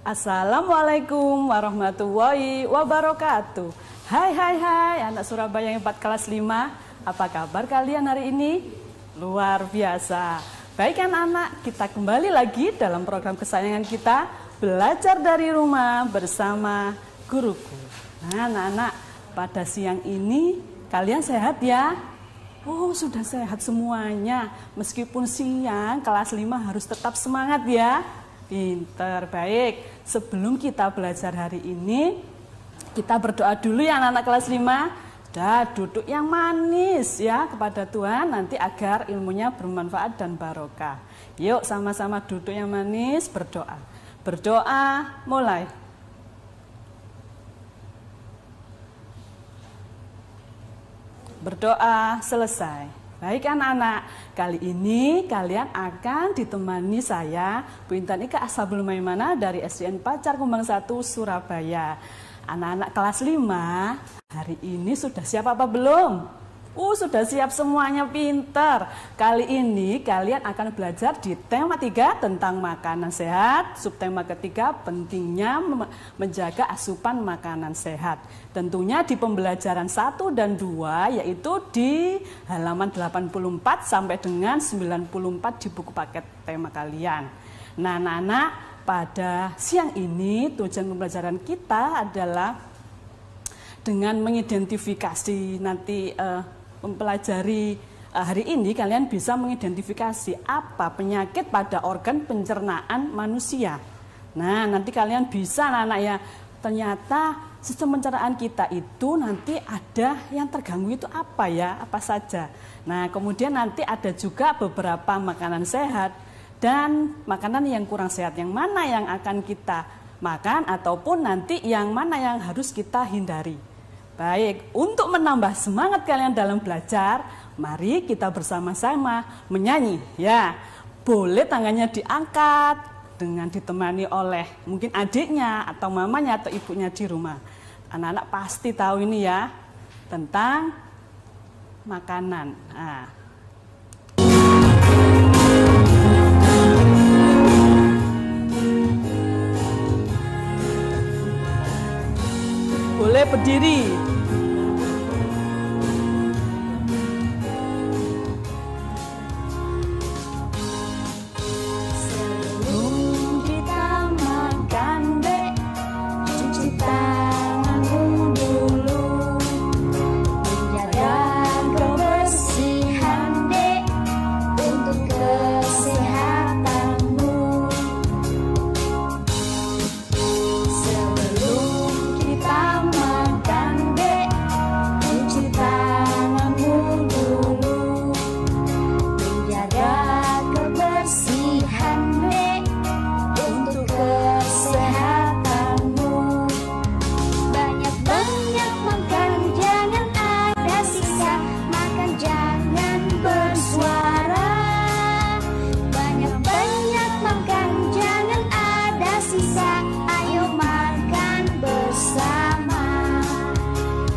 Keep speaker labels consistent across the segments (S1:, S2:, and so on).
S1: Assalamualaikum warahmatullahi wabarakatuh. Hai anak Surabaya yang 4 kelas 5. Apa kabar kalian hari ini? Luar biasa. Baik anak-anak, kita kembali lagi dalam program kesayangan kita, Belajar dari Rumah bersama Guruku. Nah anak-anak, pada siang ini kalian sehat ya? Oh sudah sehat semuanya. Meskipun siang, kelas 5 harus tetap semangat ya. Pinter, baik. Sebelum kita belajar hari ini, kita berdoa dulu ya anak-anak kelas 5. Dah duduk yang manis ya kepada Tuhan nanti agar ilmunya bermanfaat dan barokah. Yuk sama-sama duduk yang manis, berdoa. Berdoa, mulai. Berdoa, selesai. Baik anak-anak, kali ini kalian akan ditemani saya, Bu Intan Ika Ashabul Maimanah dari SDN Pacar Kumbang 1 Surabaya. Anak-anak kelas 5, hari ini sudah siap apa belum? Sudah siap semuanya, pinter. Kali ini kalian akan belajar di tema 3 tentang makanan sehat. Subtema ketiga, pentingnya menjaga asupan makanan sehat. Tentunya di pembelajaran 1 dan 2, yaitu di halaman 84 sampai dengan 94 di buku paket tema kalian. Nah anak-anak, pada siang ini tujuan pembelajaran kita adalah dengan mengidentifikasi nanti mempelajari hari ini kalian bisa mengidentifikasi apa penyakit pada organ pencernaan manusia. Nah nanti kalian bisa anak-anak ya, ternyata sistem pencernaan kita itu nanti ada yang terganggu itu apa ya, apa saja. Nah kemudian nanti ada juga beberapa makanan sehat dan makanan yang kurang sehat, yang mana yang akan kita makan ataupun nanti yang mana yang harus kita hindari. Baik, untuk menambah semangat kalian dalam belajar, mari kita bersama-sama menyanyi ya. Boleh tangannya diangkat dengan ditemani oleh mungkin adiknya atau mamanya atau ibunya di rumah. Anak-anak pasti tahu ini ya, tentang makanan. Nah. Boleh berdiri. Sebelum kita makan, Dek, cuci tanganmu dulu. Menjaga kebersihan, Dek, untuk kesehatanmu. Sebelum kita makan, Dek, cuci tanganmu dulu. Menjaga kebersihan, Dek, untuk kesehatanmu. Banyak-banyak makan, jangan ada sisa. Makan jangan bersuara. Banyak-banyak makan, jangan ada sisa. Ayo makan bersama.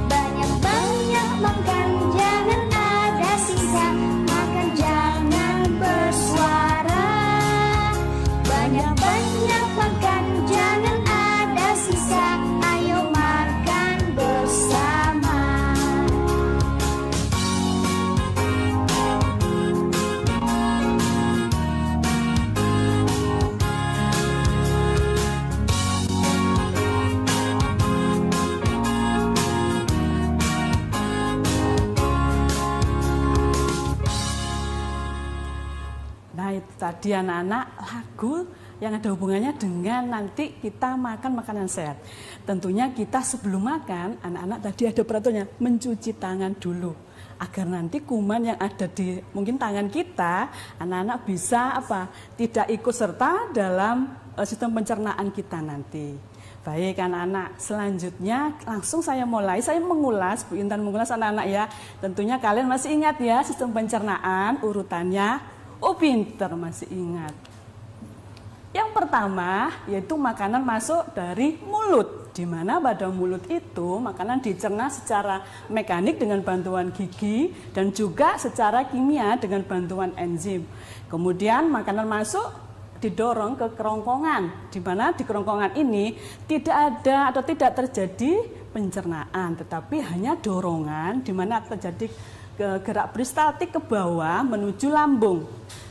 S1: Banyak-banyak makan, jangan ada sisa. Makan jangan bersuara. Banyak-banyak makan, jangan ada sisa. Ayo makan bersama. Nah itu tadi anak-anak lagu yang ada hubungannya dengan nanti kita makan makanan sehat. Tentunya kita sebelum makan, anak-anak tadi ada peraturannya, mencuci tangan dulu. Agar nanti kuman yang ada di mungkin tangan kita, anak-anak bisa tidak ikut serta dalam sistem pencernaan kita nanti. Baik anak-anak, selanjutnya langsung saya mulai, saya mengulas, Bu Intan mengulas anak-anak ya. Tentunya kalian masih ingat ya sistem pencernaan urutannya. Oh pinter, masih ingat. Yang pertama yaitu makanan masuk dari mulut, di mana pada mulut itu makanan dicerna secara mekanik dengan bantuan gigi dan juga secara kimia dengan bantuan enzim. Kemudian makanan masuk didorong ke kerongkongan, di mana di kerongkongan ini tidak ada atau tidak terjadi pencernaan, tetapi hanya dorongan di mana terjadi gerak peristaltik ke bawah menuju lambung.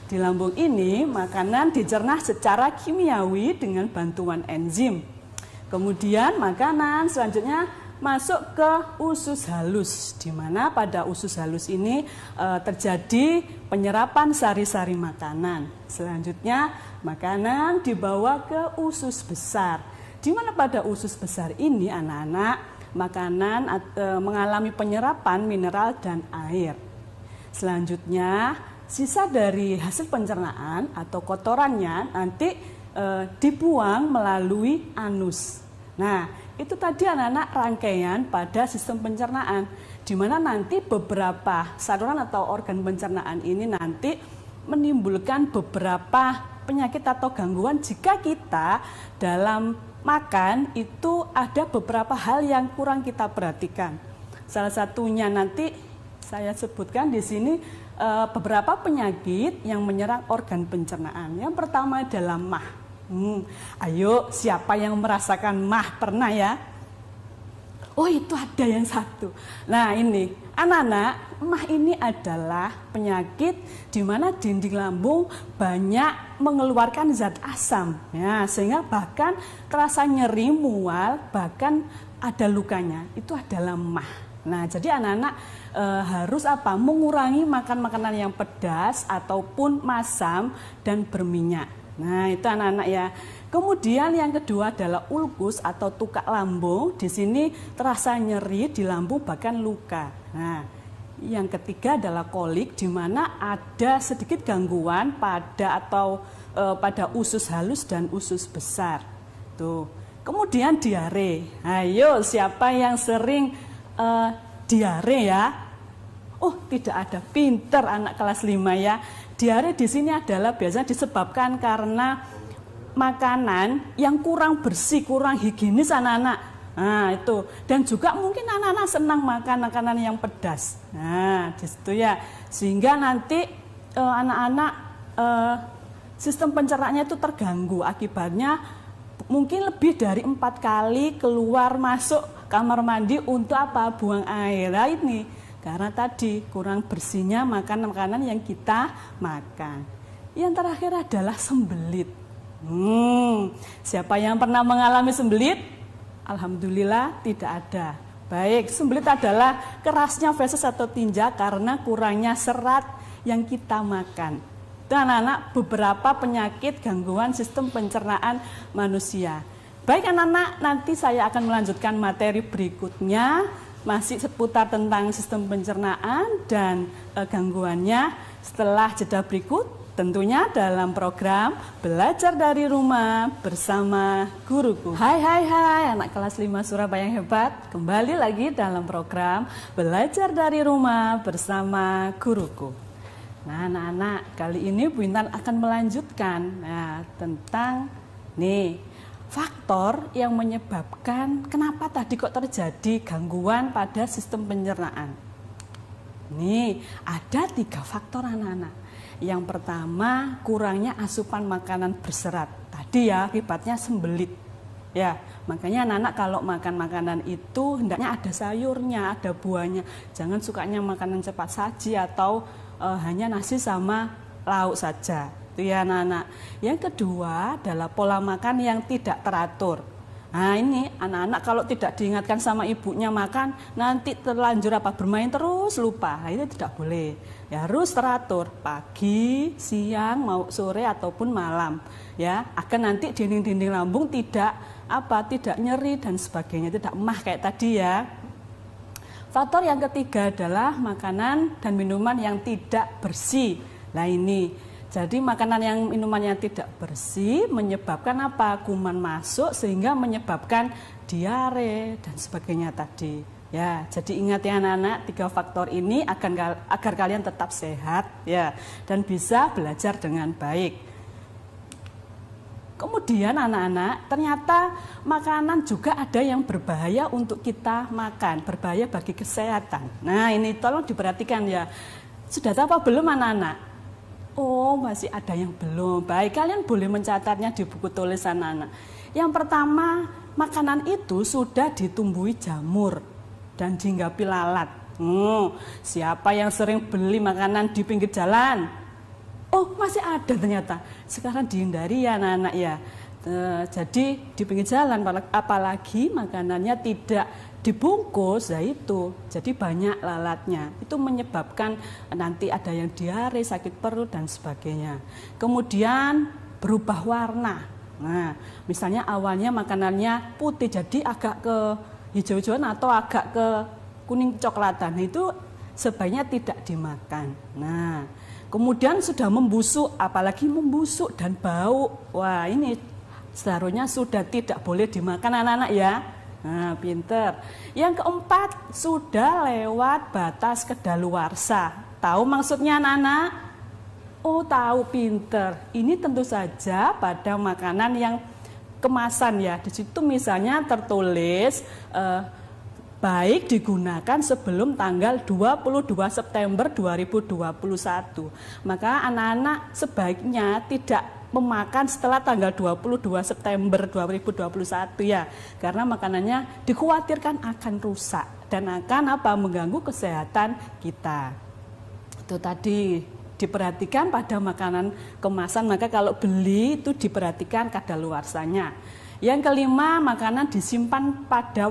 S1: Di lambung ini makanan dicerna secara kimiawi dengan bantuan enzim. Kemudian makanan selanjutnya masuk ke usus halus, di mana pada usus halus ini terjadi penyerapan sari-sari makanan. Selanjutnya makanan dibawa ke usus besar, di mana pada usus besar ini anak-anak makanan mengalami penyerapan mineral dan air. Selanjutnya sisa dari hasil pencernaan atau kotorannya nanti dibuang melalui anus. Nah, itu tadi anak-anak rangkaian pada sistem pencernaan, di mana nanti beberapa saluran atau organ pencernaan ini nanti menimbulkan beberapa penyakit atau gangguan jika kita dalam makan itu ada beberapa hal yang kurang kita perhatikan. Salah satunya nanti saya sebutkan di sini beberapa penyakit yang menyerang organ pencernaan. Yang pertama adalah MAH. Ayo, siapa yang merasakan MAH pernah ya? Oh, itu ada yang satu. Nah, ini anak-anak, MAH ini adalah penyakit di mana dinding lambung banyak mengeluarkan zat asam, ya, sehingga bahkan terasa nyeri, mual, bahkan ada lukanya. Itu adalah MAH. Nah, jadi anak-anak harus apa? Mengurangi makan makanan yang pedas ataupun masam dan berminyak. Nah, itu anak-anak ya. Kemudian yang kedua adalah ulkus atau tukak lambung. Di sini terasa nyeri di lambung bahkan luka. Nah, yang ketiga adalah kolik, di mana ada sedikit gangguan pada pada usus halus dan usus besar. Tuh. Kemudian diare. Ayo, siapa yang sering diare ya? Oh, tidak ada. Pinter anak kelas 5 ya. Diare di sini adalah biasanya disebabkan karena makanan yang kurang bersih, kurang higienis anak-anak. Nah, itu. Dan juga mungkin anak-anak senang makan makanan yang pedas. Nah, di situ ya. Sehingga nanti anak-anak sistem pencernaannya itu terganggu. Akibatnya mungkin lebih dari 4 kali keluar masuk kamar mandi untuk apa? Buang air. Nah, ini karena tadi kurang bersihnya makanan-makanan yang kita makan. Yang terakhir adalah sembelit. Siapa yang pernah mengalami sembelit? Alhamdulillah tidak ada. Baik, sembelit adalah kerasnya feses atau tinja karena kurangnya serat yang kita makan. Itu anak-anak beberapa penyakit gangguan sistem pencernaan manusia. Baik anak-anak, nanti saya akan melanjutkan materi berikutnya. Masih seputar tentang sistem pencernaan dan gangguannya setelah jeda berikut, tentunya dalam program Belajar dari Rumah bersama Guruku. Hai anak kelas 5 Surabaya yang hebat, kembali lagi dalam program Belajar dari Rumah bersama Guruku. Nah anak-anak, kali ini Bu Intan akan melanjutkan tentang faktor yang menyebabkan kenapa tadi kok terjadi gangguan pada sistem pencernaan. Nih, ada 3 faktor anak-anak. Yang pertama, kurangnya asupan makanan berserat. Tadi ya, akibatnya sembelit. Ya, makanya anak-anak kalau makan makanan itu hendaknya ada sayurnya, ada buahnya. Jangan sukanya makanan cepat saji atau hanya nasi sama lauk saja. Itu ya anak-anak. Yang kedua adalah pola makan yang tidak teratur. Nah ini anak-anak kalau tidak diingatkan sama ibunya makan, nanti terlanjur bermain terus lupa. Nah, ini tidak boleh. Ya, harus teratur pagi, siang, mau sore ataupun malam. Ya, agar nanti dinding-dinding lambung tidak nyeri dan sebagainya, tidak emah kayak tadi ya. Faktor yang ketiga adalah makanan dan minuman yang tidak bersih. Nah ini. Jadi makanan yang minumannya tidak bersih menyebabkan apa? Kuman masuk sehingga menyebabkan diare dan sebagainya tadi. Ya, jadi ingat ya anak-anak, 3 faktor ini agar kalian tetap sehat ya dan bisa belajar dengan baik. Kemudian anak-anak, ternyata makanan juga ada yang berbahaya untuk kita makan, berbahaya bagi kesehatan. Nah, ini tolong diperhatikan ya. Sudah tahu apa belum anak-anak? Oh, masih ada yang belum. Baik, kalian boleh mencatatnya di buku tulisan anak. Yang pertama, makanan itu sudah ditumbuhi jamur dan dihinggapi lalat. Siapa yang sering beli makanan di pinggir jalan? Oh, masih ada ternyata. Sekarang dihindari ya anak-anak ya. Jadi di pinggir jalan, apalagi makanannya tidak dibungkus, ya itu jadi banyak lalatnya, itu menyebabkan nanti ada yang diare, sakit perut dan sebagainya. Kemudian berubah warna. Nah, misalnya awalnya makanannya putih jadi agak ke hijau-hijauan atau agak ke kuning coklatan, nah, itu sebaiknya tidak dimakan. Nah, kemudian sudah membusuk, apalagi membusuk dan bau, wah ini seharusnya sudah tidak boleh dimakan anak-anak ya. Nah, pinter. Yang keempat, sudah lewat batas kedaluarsa. Tahu maksudnya anak-anak? Oh, tahu, pinter. Ini tentu saja pada makanan yang kemasan ya. Di situ misalnya tertulis baik digunakan sebelum tanggal 22 September 2021. Maka anak-anak sebaiknya tidak memakan setelah tanggal 22 September 2021 ya, karena makanannya dikhawatirkan akan rusak dan akan mengganggu kesehatan kita. Itu tadi diperhatikan pada makanan kemasan, maka kalau beli itu diperhatikan kadaluarsanya. Yang kelima, makanan disimpan pada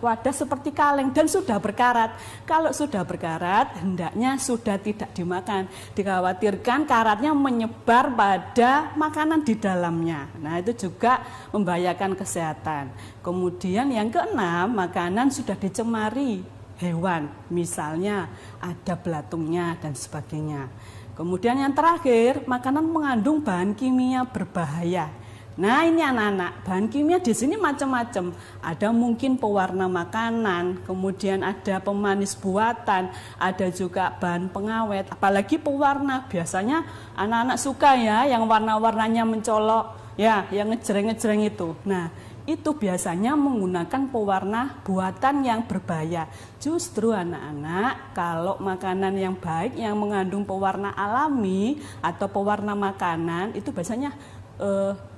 S1: wadah seperti kaleng dan sudah berkarat. Kalau sudah berkarat, hendaknya sudah tidak dimakan. Dikhawatirkan karatnya menyebar pada makanan di dalamnya. Nah, itu juga membahayakan kesehatan. Kemudian yang keenam, makanan sudah dicemari hewan. Misalnya ada belatungnya dan sebagainya. Kemudian yang terakhir, makanan mengandung bahan kimia berbahaya. Nah, ini anak-anak, bahan kimia di sini macam-macam. Ada mungkin pewarna makanan, kemudian ada pemanis buatan, ada juga bahan pengawet, apalagi pewarna. Biasanya anak-anak suka ya yang warna-warnanya mencolok, ya, yang ngejreng-ngejreng itu. Nah, itu biasanya menggunakan pewarna buatan yang berbahaya. Justru anak-anak, kalau makanan yang baik yang mengandung pewarna alami atau pewarna makanan itu biasanya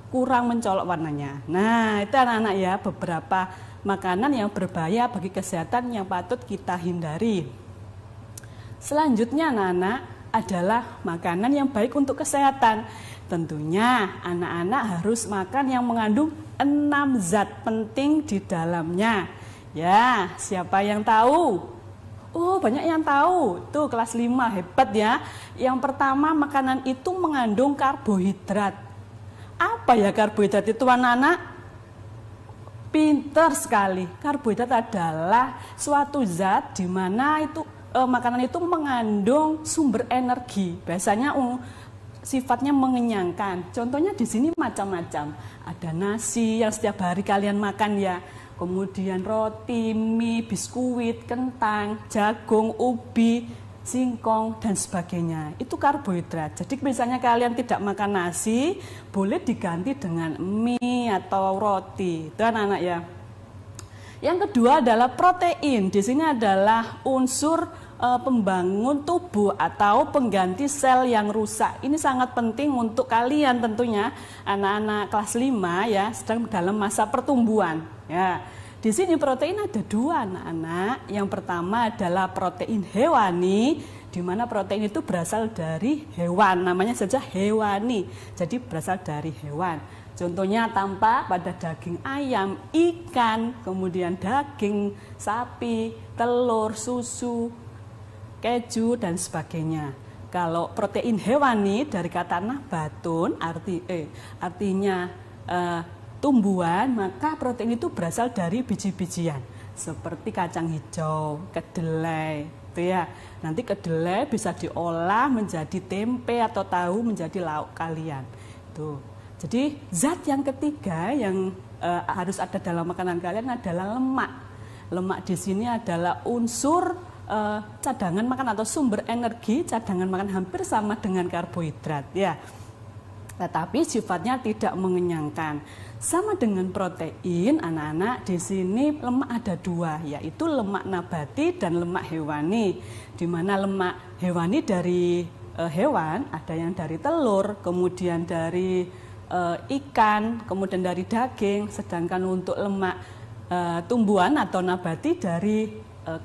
S1: kurang mencolok warnanya. Nah, itu anak-anak ya, beberapa makanan yang berbahaya bagi kesehatan yang patut kita hindari. Selanjutnya anak-anak adalah makanan yang baik untuk kesehatan. Tentunya anak-anak harus makan yang mengandung 6 zat penting di dalamnya. Ya, siapa yang tahu? Oh, banyak yang tahu. Tuh kelas 5, hebat ya. Yang pertama, makanan itu mengandung karbohidrat. Apa ya karbohidrat itu anak-anak? Pinter sekali. Karbohidrat adalah suatu zat di mana itu makanan itu mengandung sumber energi. Biasanya sifatnya mengenyangkan. Contohnya di sini macam-macam. Ada nasi yang setiap hari kalian makan ya. Kemudian roti, mie, biskuit, kentang, jagung, ubi, singkong dan sebagainya. Itu karbohidrat. Jadi misalnya kalian tidak makan nasi, boleh diganti dengan mie atau roti. Itu anak-anak ya. Yang kedua adalah protein. Di sini adalah unsur pembangun tubuh atau pengganti sel yang rusak. Ini sangat penting untuk kalian tentunya anak-anak kelas 5 ya, sedang dalam masa pertumbuhan ya. Di sini protein ada 2 anak-anak. Yang pertama adalah protein hewani, di mana protein itu berasal dari hewan, namanya saja hewani. Jadi berasal dari hewan. Contohnya tampak pada daging ayam, ikan, kemudian daging sapi, telur, susu, keju dan sebagainya. Kalau protein hewani dari kata nabatun artinya tumbuhan, maka protein itu berasal dari biji-bijian seperti kacang hijau, kedelai, itu ya. Nanti kedelai bisa diolah menjadi tempe atau tahu menjadi lauk kalian. Tuh. Jadi zat yang ketiga yang harus ada dalam makanan kalian adalah lemak. Lemak di sini adalah unsur cadangan makan atau sumber energi. Cadangan makan hampir sama dengan karbohidrat ya. Tetapi sifatnya tidak mengenyangkan. Sama dengan protein, anak-anak, di sini lemak ada 2, yaitu lemak nabati dan lemak hewani. Di mana lemak hewani dari hewan, ada yang dari telur, kemudian dari ikan, kemudian dari daging, sedangkan untuk lemak tumbuhan atau nabati dari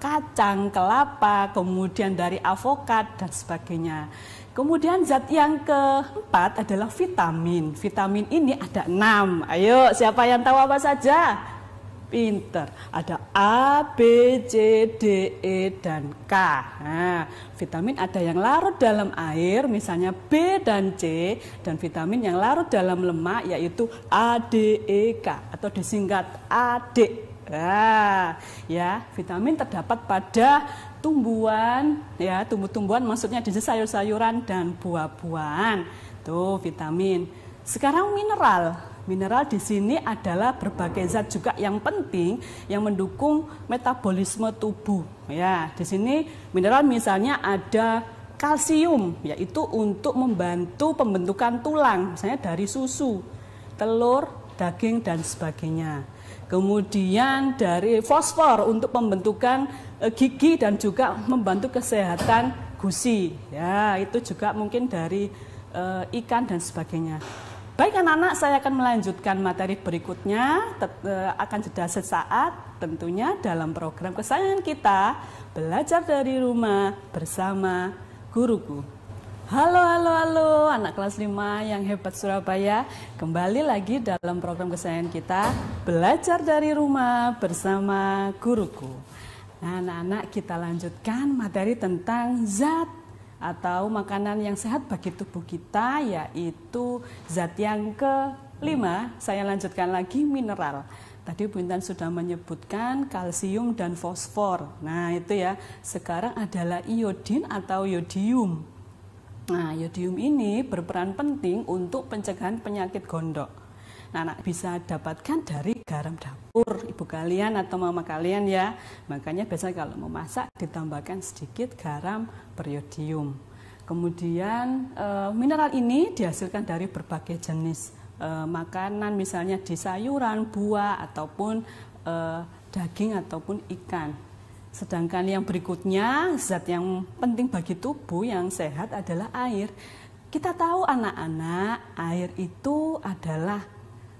S1: kacang, kelapa, kemudian dari avokat dan sebagainya. Kemudian zat yang keempat adalah vitamin. Vitamin ini ada 6. Ayo, siapa yang tahu apa saja? Pinter. Ada A, B, C, D, E, dan K. Nah, vitamin ada yang larut dalam air, misalnya B dan C, dan vitamin yang larut dalam lemak yaitu A, D, E, K atau disingkat AD. Nah, ya, vitamin terdapat pada tumbuhan, ya, tumbuh-tumbuhan maksudnya di sayur-sayuran dan buah-buahan. Tuh vitamin. Sekarang mineral. Mineral di sini adalah berbagai zat juga yang penting yang mendukung metabolisme tubuh. Ya, di sini mineral misalnya ada kalsium, yaitu untuk membantu pembentukan tulang, misalnya dari susu, telur, daging dan sebagainya. Kemudian dari fosfor untuk pembentukan gigi dan juga membantu kesehatan gusi. Ya, itu juga mungkin dari ikan dan sebagainya. Baik anak-anak, saya akan melanjutkan materi berikutnya, akan jeda sesaat tentunya dalam program kesayangan kita, Belajar dari Rumah bersama Guruku. Halo anak kelas 5 yang hebat Surabaya, kembali lagi dalam program kesayangan kita, Belajar dari Rumah bersama Guruku. Nah anak-anak, kita lanjutkan materi tentang zat atau makanan yang sehat bagi tubuh kita, yaitu zat yang kelima. Saya lanjutkan lagi, mineral. Tadi Bu Intan sudah menyebutkan kalsium dan fosfor. Nah itu ya, sekarang adalah iodin atau yodium. Nah yodium ini berperan penting untuk pencegahan penyakit gondok. Nah, bisa dapatkan dari garam dapur ibu kalian atau mama kalian ya. Makanya biasanya kalau mau masak ditambahkan sedikit garam beriodium. Kemudian mineral ini dihasilkan dari berbagai jenis makanan, misalnya di sayuran, buah, ataupun daging ataupun ikan. Sedangkan yang berikutnya, zat yang penting bagi tubuh yang sehat adalah air. Kita tahu anak-anak, air itu adalah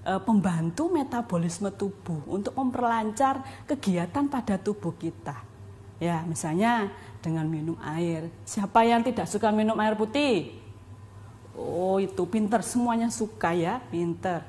S1: pembantu metabolisme tubuh untuk memperlancar kegiatan pada tubuh kita. Ya, misalnya dengan minum air. Siapa yang tidak suka minum air putih? Oh, itu pinter, semuanya suka ya, pinter.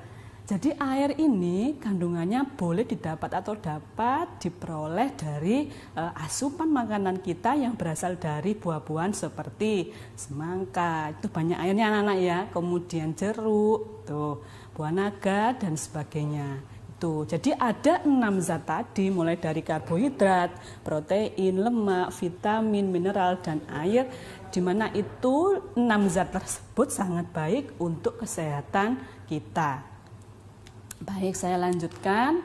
S1: Jadi air ini kandungannya boleh didapat atau dapat diperoleh dari asupan makanan kita yang berasal dari buah-buahan seperti semangka, itu banyak airnya anak-anak ya. Kemudian jeruk, tuh, buah naga dan sebagainya. Itu. Jadi ada 6 zat tadi, mulai dari karbohidrat, protein, lemak, vitamin, mineral dan air, di mana itu 6 zat tersebut sangat baik untuk kesehatan kita. Baik, saya lanjutkan.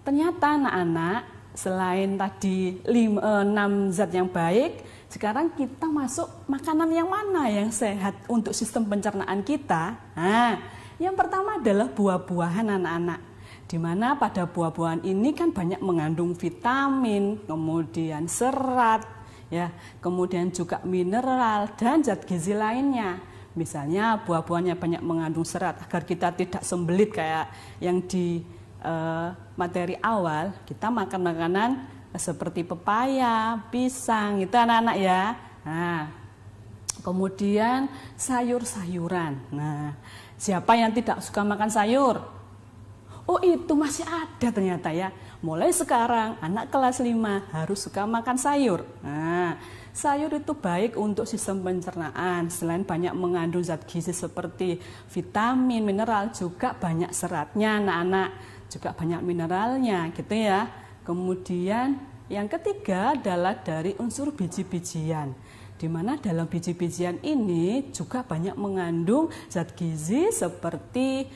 S1: Ternyata anak-anak, selain tadi 6 zat yang baik, sekarang kita masuk makanan yang mana yang sehat untuk sistem pencernaan kita. Nah, yang pertama adalah buah-buahan anak-anak. Di mana pada buah-buahan ini kan banyak mengandung vitamin, kemudian serat, ya, kemudian juga mineral dan zat gizi lainnya. Misalnya buah-buahnya banyak mengandung serat agar kita tidak sembelit kayak yang di materi awal. Kita makan makanan seperti pepaya, pisang, itu anak-anak ya. Nah, kemudian sayur-sayuran. Nah, siapa yang tidak suka makan sayur? Oh, itu masih ada ternyata ya. Mulai sekarang anak kelas 5 harus suka makan sayur. Nah, sayur itu baik untuk sistem pencernaan. Selain banyak mengandung zat gizi seperti vitamin, mineral, juga banyak seratnya anak-anak. Juga banyak mineralnya gitu ya. Kemudian yang ketiga adalah dari unsur biji-bijian. Di mana dalam biji-bijian ini juga banyak mengandung zat gizi seperti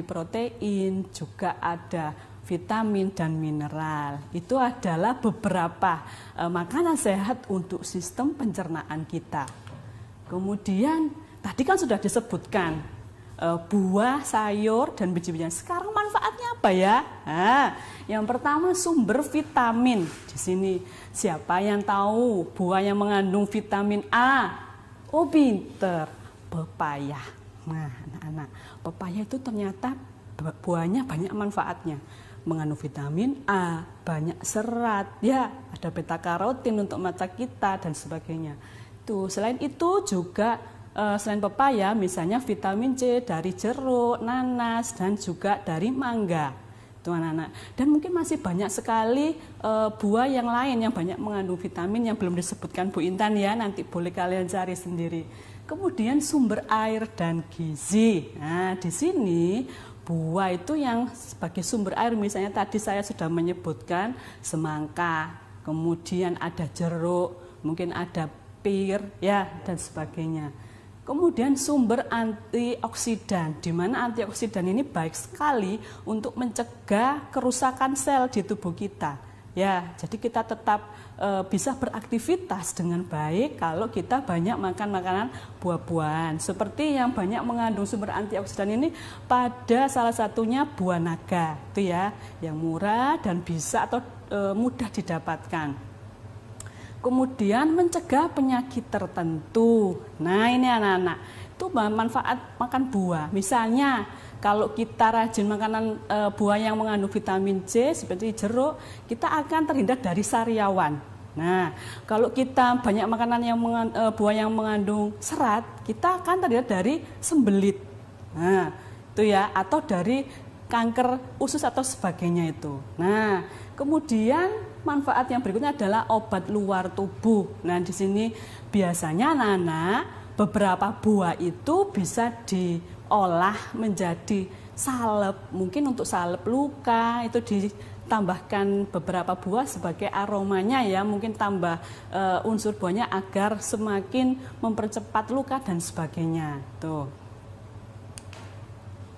S1: protein, juga ada vitamin dan mineral. Itu adalah beberapa makanan sehat untuk sistem pencernaan kita. Kemudian tadi kan sudah disebutkan buah, sayur, dan biji-bijian. Sekarang manfaatnya apa ya? Nah, yang pertama sumber vitamin. Di sini siapa yang tahu buah yang mengandung vitamin A? Oh, pinter, pepaya. Nah, anak-anak, pepaya itu ternyata buahnya banyak manfaatnya. Mengandung vitamin A, banyak serat, ya, ada beta karotin untuk mata kita dan sebagainya. Tuh, selain itu juga selain pepaya, misalnya vitamin C dari jeruk, nanas, dan juga dari mangga. Tuh anak-anak. Dan mungkin masih banyak sekali buah yang lain yang banyak mengandung vitamin yang belum disebutkan Bu Intan ya. Nanti boleh kalian cari sendiri. Kemudian sumber air dan gizi. Nah, di sini buah itu yang sebagai sumber air, misalnya tadi saya sudah menyebutkan semangka, kemudian ada jeruk, mungkin ada pir, ya, dan sebagainya. Kemudian sumber antioksidan, di mana antioksidan ini baik sekali untuk mencegah kerusakan sel di tubuh kita. Ya, jadi kita tetap bisa beraktivitas dengan baik kalau kita banyak makan makanan buah-buahan. Seperti yang banyak mengandung sumber antioksidan ini pada salah satunya buah naga, itu ya, yang murah dan bisa atau mudah didapatkan. Kemudian mencegah penyakit tertentu. Nah, ini anak-anak, itu manfaat makan buah. Misalnya kalau kita rajin makanan buah yang mengandung vitamin C seperti jeruk, kita akan terhindar dari sariawan. Nah, kalau kita banyak makanan yang buah yang mengandung serat, kita akan terhindar dari sembelit. Nah, itu ya, atau dari kanker usus atau sebagainya itu. Nah, kemudian manfaat yang berikutnya adalah obat luar tubuh. Nah, di sini biasanya anak-anak beberapa buah itu bisa diolah menjadi salep, mungkin untuk salep luka itu ditambahkan beberapa buah sebagai aromanya ya, mungkin tambah unsur buahnya agar semakin mempercepat luka dan sebagainya. Tuh.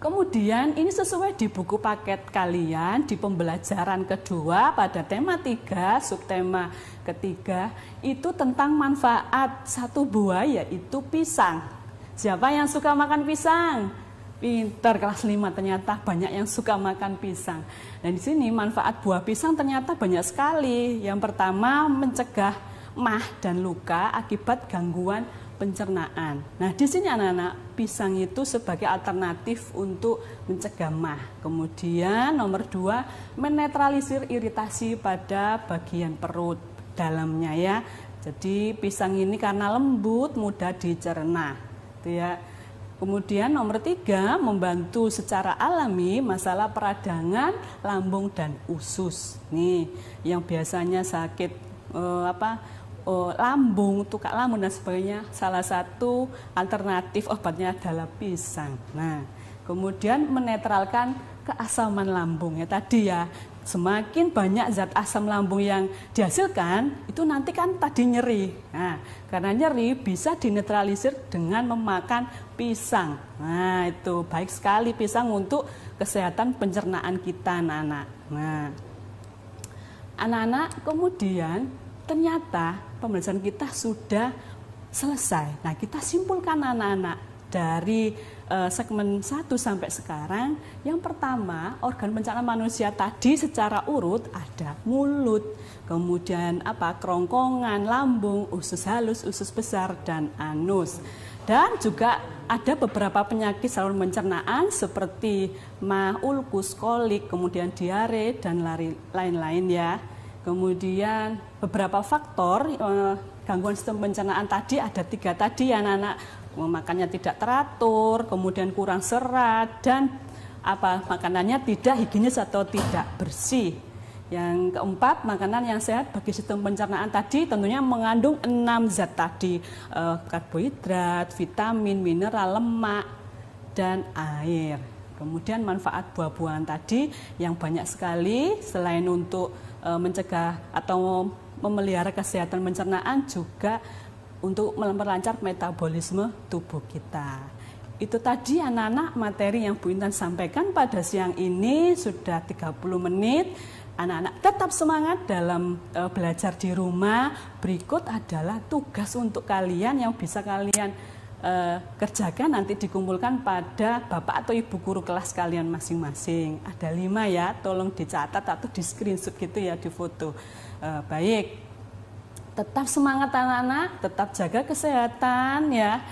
S1: Kemudian ini sesuai di buku paket kalian di pembelajaran kedua pada tema 3, subtema ketiga itu tentang manfaat satu buah yaitu pisang. Siapa yang suka makan pisang? Pinter, kelas 5 ternyata banyak yang suka makan pisang. Dan di sini manfaat buah pisang ternyata banyak sekali. Yang pertama mencegah mah dan luka akibat gangguan pencernaan. Nah, di sini anak-anak, pisang itu sebagai alternatif untuk mencegah mah. Kemudian nomor 2, menetralisir iritasi pada bagian perut dalamnya ya. Jadi pisang ini karena lembut, mudah dicerna. Itu ya. Kemudian nomor 3, membantu secara alami masalah peradangan lambung dan usus. Nih, yang biasanya sakit lambung, tukak lambung dan sebagainya, salah satu alternatif obatnya adalah pisang. Nah, kemudian menetralkan keasaman lambung ya tadi ya. Semakin banyak zat asam lambung yang dihasilkan, itu nanti kan tadi nyeri. Nah, karena nyeri bisa dinetralisir dengan memakan pisang. Nah, itu baik sekali pisang untuk kesehatan pencernaan kita, anak-anak. Nah, anak-anak, kemudian ternyata pembelajaran kita sudah selesai. Nah, kita simpulkan anak-anak dari segmen 1 sampai sekarang. Yang pertama, organ pencernaan manusia tadi secara urut ada mulut, kemudian kerongkongan, lambung, usus halus, usus besar, dan anus. Dan juga ada beberapa penyakit saluran pencernaan seperti mah, ulkus, kolik, kemudian diare, dan lain-lain ya. Kemudian beberapa faktor gangguan sistem pencernaan tadi ada 3 tadi ya anak-anak, makannya tidak teratur, kemudian kurang serat, dan makanannya tidak higienis atau tidak bersih. Yang keempat, makanan yang sehat bagi sistem pencernaan tadi tentunya mengandung 6 zat tadi, karbohidrat, vitamin, mineral, lemak, dan air. Kemudian manfaat buah-buahan tadi yang banyak sekali, selain untuk mencegah atau memelihara kesehatan pencernaan, juga untuk memperlancar metabolisme tubuh kita. Itu tadi anak-anak materi yang Bu Intan sampaikan pada siang ini. Sudah 30 menit. Anak-anak tetap semangat dalam belajar di rumah. Berikut adalah tugas untuk kalian yang bisa kalian kerjakan nanti dikumpulkan pada Bapak atau Ibu guru kelas kalian masing-masing. Ada 5 ya, tolong dicatat atau di screenshot gitu ya, di foto. Baik, tetap semangat anak-anak, tetap jaga kesehatan ya,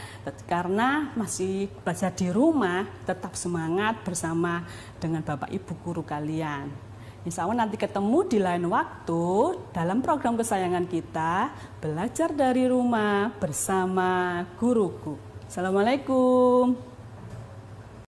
S1: karena masih belajar di rumah, tetap semangat bersama dengan Bapak Ibu guru kalian. Insya Allah nanti ketemu di lain waktu dalam program kesayangan kita, belajar dari rumah bersama guruku. Assalamualaikum.